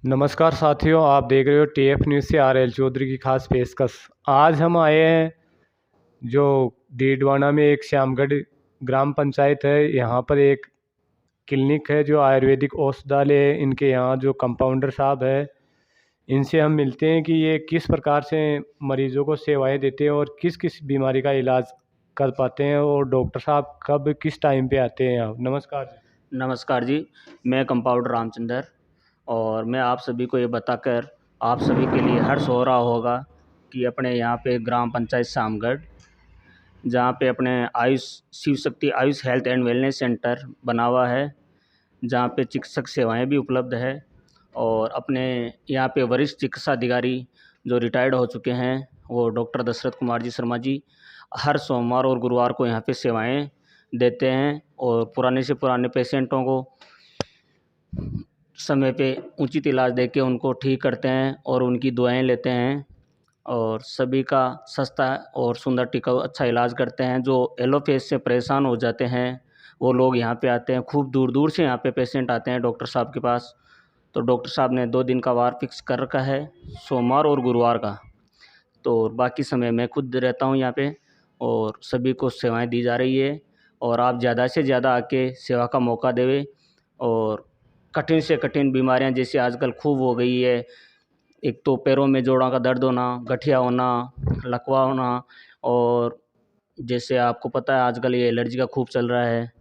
नमस्कार साथियों, आप देख रहे हो टीएफ न्यूज़ से आर एल चौधरी की खास पेशकश। आज हम आए हैं जो डीडवाना में एक श्यामगढ़ ग्राम पंचायत है। यहाँ पर एक क्लिनिक है जो आयुर्वेदिक औषधालय है। इनके यहाँ जो कंपाउंडर साहब है, इनसे हम मिलते हैं कि ये किस प्रकार से मरीजों को सेवाएं देते हैं और किस किस बीमारी का इलाज कर पाते हैं, और डॉक्टर साहब कब किस टाइम पे आते हैं। आप नमस्कार जी। नमस्कार जी। मैं कंपाउंडर रामचंद्र और मैं आप सभी को ये बताकर आप सभी के लिए हर्ष हो रहा होगा कि अपने यहाँ पे ग्राम पंचायत श्यामगढ़, जहाँ पे अपने Ayush Shiv Shakti Ayush health and wellness centre बना हुआ है, जहाँ पे चिकित्सक सेवाएं भी उपलब्ध है। और अपने यहाँ पे वरिष्ठ चिकित्सा अधिकारी जो रिटायर्ड हो चुके हैं, वो डॉक्टर दशरथ कुमार जी शर्मा जी, हर सोमवार और गुरुवार को यहाँ पे सेवाएं देते हैं और पुराने से पुराने पेशेंटों को समय पे उचित इलाज देके उनको ठीक करते हैं और उनकी दुआएं लेते हैं और सभी का सस्ता और सुंदर टिकाऊ अच्छा इलाज करते हैं। जो एलोपैथी से परेशान हो जाते हैं वो लोग यहाँ पे आते हैं, खूब दूर दूर से यहाँ पे पेशेंट आते हैं डॉक्टर साहब के पास। तो डॉक्टर साहब ने 2 दिन का वार फिक्स कर रखा है, सोमवार और गुरुवार का। तो बाकी समय मैं खुद रहता हूँ यहाँ पे और सभी को सेवाएं दी जा रही है। और आप ज़्यादा से ज़्यादा आके सेवा का मौका देवे। और कठिन से कठिन बीमारियां जैसे आजकल खूब हो गई है, एक तो पैरों में जोड़ों का दर्द होना, गठिया होना, लकवा होना, और जैसे आपको पता है आजकल ये एलर्जी का खूब चल रहा है।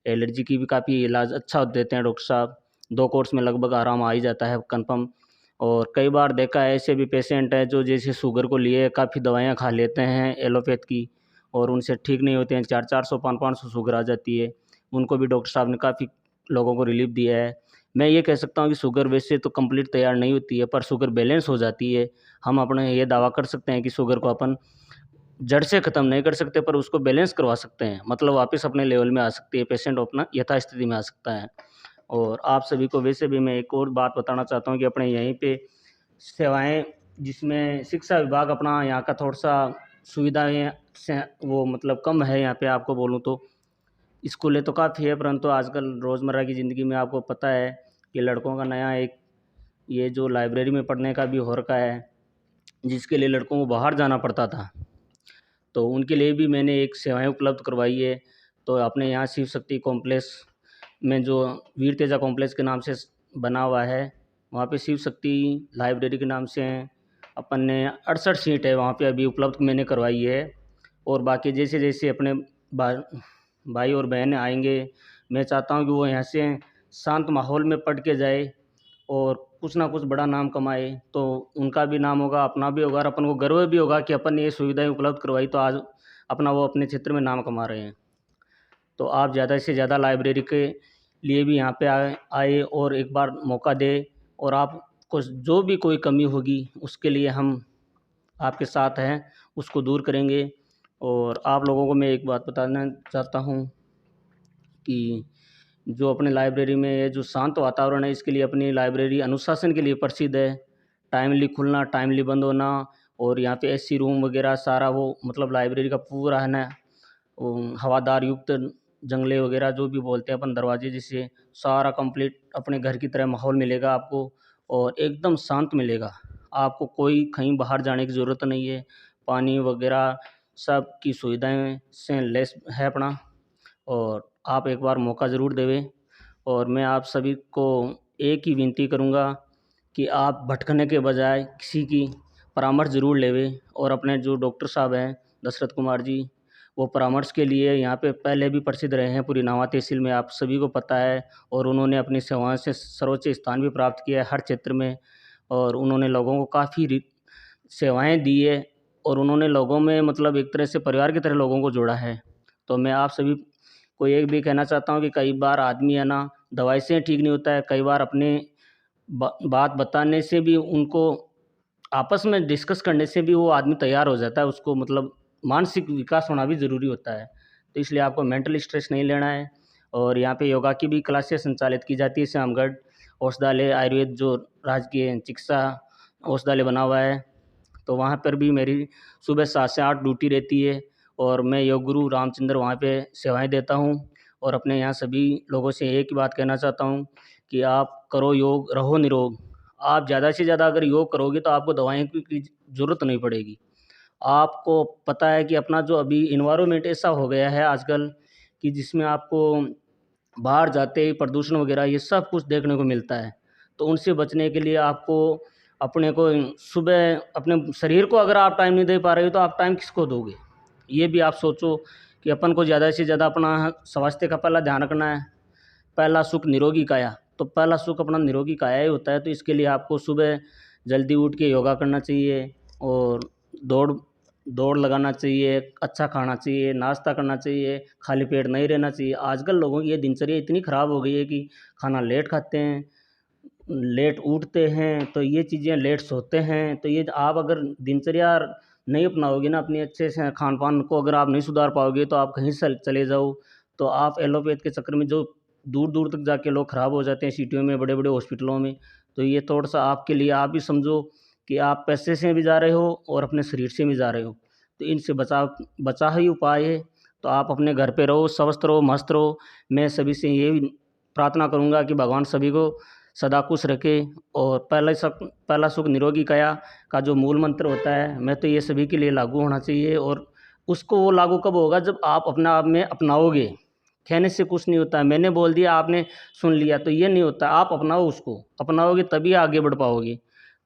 एलर्जी की भी काफ़ी इलाज अच्छा देते हैं डॉक्टर साहब। 2 कोर्स में लगभग आराम आ ही जाता है कंफर्म। और कई बार देखा है ऐसे भी पेशेंट हैं जो जैसे शुगर को लिए काफ़ी दवाइयाँ खा लेते हैं एलोपैथ की, और उनसे ठीक नहीं होते हैं, 400 500 शुगर आ जाती है। उनको भी डॉक्टर साहब ने काफ़ी लोगों को रिलीफ दिया है। मैं ये कह सकता हूँ कि शुगर वैसे तो कंप्लीट तैयार नहीं होती है, पर शुगर बैलेंस हो जाती है। हम अपने ये दावा कर सकते हैं कि शुगर को अपन जड़ से ख़त्म नहीं कर सकते, पर उसको बैलेंस करवा सकते हैं, मतलब वापस अपने लेवल में आ सकती है, पेशेंट अपना यथास्थिति में आ सकता है। और आप सभी को वैसे भी मैं एक और बात बताना चाहता हूँ कि अपने यहीं पे सेवाएं, जिसमें शिक्षा विभाग अपना यहाँ का थोड़ा सा सुविधाएं से वो मतलब कम है यहाँ पे। आपको बोलूँ तो स्कूलें तो काफ़ी है, परंतु आजकल रोज़मर्रा की ज़िंदगी में आपको पता है कि लड़कों का नया एक ये जो लाइब्रेरी में पढ़ने का भी हो रखा है, जिसके लिए लड़कों को बाहर जाना पड़ता था, तो उनके लिए भी मैंने एक सेवाएं उपलब्ध करवाई है। तो अपने यहाँ शिव शक्ति कॉम्प्लेक्स में जो वीर तेजा कॉम्प्लेक्स के नाम से बना हुआ है, वहाँ पे शिव शक्ति लाइब्रेरी के नाम से हैं। अपन ने 68 सीट है वहाँ पे अभी उपलब्ध मैंने करवाई है। और बाकी जैसे जैसे अपने भाई और बहनें आएंगे, मैं चाहता हूँ कि वो यहाँ से शांत माहौल में पढ़ के जाए और कुछ ना कुछ बड़ा नाम कमाए, तो उनका भी नाम होगा, अपना भी होगा, और अपन को गर्व भी होगा कि अपन ने ये सुविधाएं उपलब्ध करवाई, तो आज अपना वो अपने क्षेत्र में नाम कमा रहे हैं। तो आप ज़्यादा से ज़्यादा लाइब्रेरी के लिए भी यहाँ पे आए और एक बार मौका दें, और आपको जो भी कोई कमी होगी उसके लिए हम आपके साथ हैं, उसको दूर करेंगे। और आप लोगों को मैं एक बात बताना चाहता हूँ कि जो अपने लाइब्रेरी में ये जो शांत वातावरण है, इसके लिए अपनी लाइब्रेरी अनुशासन के लिए प्रसिद्ध है। टाइमली खुलना, टाइमली बंद होना, और यहाँ पे एसी रूम वगैरह सारा वो मतलब लाइब्रेरी का पूरा है ना, हवादार युक्त जंगले वगैरह जो भी बोलते हैं अपन, दरवाजे, जिससे सारा कंप्लीट अपने घर की तरह माहौल मिलेगा आपको और एकदम शांत मिलेगा। आपको कोई कहीं बाहर जाने की ज़रूरत नहीं है। पानी वगैरह सब की सुविधाएं से लेस है अपना। और आप एक बार मौका ज़रूर देवें। और मैं आप सभी को एक ही विनती करूँगा कि आप भटकने के बजाय किसी की परामर्श ज़रूर लेवें। और अपने जो डॉक्टर साहब हैं दशरथ कुमार जी, वो परामर्श के लिए यहाँ पे पहले भी प्रसिद्ध रहे हैं पूरी नावा तहसील में, आप सभी को पता है। और उन्होंने अपनी सेवाओं से सर्वोच्च स्थान भी प्राप्त किया है हर क्षेत्र में, और उन्होंने लोगों को काफ़ी सेवाएं दी है, और उन्होंने लोगों में मतलब एक तरह से परिवार की तरह लोगों को जोड़ा है। तो मैं आप सभी को ये भी कहना चाहता हूँ कि कई बार आदमी है ना, दवाई से ठीक नहीं होता है, कई बार अपने बात बताने से भी, उनको आपस में डिस्कस करने से भी वो आदमी तैयार हो जाता है। उसको मतलब मानसिक विकास होना भी ज़रूरी होता है। तो इसलिए आपको मेंटल स्ट्रेस नहीं लेना है। और यहाँ पे योगा की भी क्लासेस संचालित की जाती है। श्यामगढ़ औषधालय आयुर्वेद जो राजकीय चिकित्सा औषधालय बना हुआ है, तो वहाँ पर भी मेरी सुबह 7 से 8 ड्यूटी रहती है, और मैं योग गुरु रामचंद्र वहाँ पे सेवाएं देता हूँ। और अपने यहाँ सभी लोगों से एक ही बात कहना चाहता हूँ कि आप करो योग, रहो निरोग। आप ज़्यादा से ज़्यादा अगर योग करोगे तो आपको दवाइयों की ज़रूरत नहीं पड़ेगी। आपको पता है कि अपना जो अभी एनवायरनमेंट ऐसा हो गया है आजकल कि जिसमें आपको बाहर जाते ही प्रदूषण वगैरह ये सब कुछ देखने को मिलता है। तो उनसे बचने के लिए आपको अपने को सुबह अपने शरीर को अगर आप टाइम नहीं दे पा रहे हो तो आप टाइम किसको दोगे? ये भी आप सोचो कि अपन को ज़्यादा से ज़्यादा अपना स्वास्थ्य का पहला ध्यान रखना है। पहला सुख निरोगी काया, तो पहला सुख अपना निरोगी काया ही होता है। तो इसके लिए आपको सुबह जल्दी उठ के योगा करना चाहिए और दौड़ दौड़ लगाना चाहिए, अच्छा खाना चाहिए, नाश्ता करना चाहिए, खाली पेट नहीं रहना चाहिए। आजकल लोगों की ये दिनचर्या इतनी ख़राब हो गई है कि खाना लेट खाते हैं, लेट उठते हैं, तो ये चीज़ें लेट सोते हैं। तो ये आप अगर दिनचर्या नहीं अपनाओगे ना, अपनी अच्छे से खान-पान को अगर आप नहीं सुधार पाओगे तो आप कहीं चले जाओ, तो आप एलोपैथ के चक्कर में जो दूर-दूर तक जाके लोग ख़राब हो जाते हैं सिटियों में, बड़े-बड़े हॉस्पिटलों में। तो ये थोड़ा-सा आपके लिए आप भी समझो कि आप पैसे से भी जा रहे हो और अपने शरीर से भी जा रहे हो। तो इनसे बचाव ही उपाय है। तो आप अपने घर पे रहो, स्वस्थ रहो, मस्त रहो। मैं सभी से ये प्रार्थना करूँगा कि भगवान सभी को सदा खुश रखे और पहला सुख निरोगी काया का जो मूल मंत्र होता है, मैं तो ये सभी के लिए लागू होना चाहिए। और उसको वो लागू कब होगा जब आप अपने आप में अपनाओगे। कहने से कुछ नहीं होता है, मैंने बोल दिया आपने सुन लिया तो ये नहीं होता। आप अपनाओ, उसको अपनाओगे तभी आगे बढ़ पाओगे।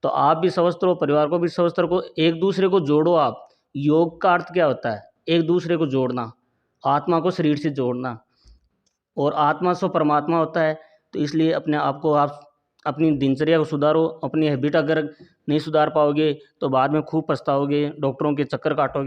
तो आप भी स्वस्थ रहो, परिवार को भी स्वस्थ रखो, एक दूसरे को जोड़ो आप। योग का अर्थ क्या होता है? एक दूसरे को जोड़ना, आत्मा को शरीर से जोड़ना, और आत्मा सो परमात्मा होता है। तो इसलिए अपने आप को आप अपनी दिनचर्या को सुधारो। अपनी हैबिट अगर नहीं सुधार पाओगे तो बाद में खूब पछताओगे, डॉक्टरों के चक्कर काटोगे।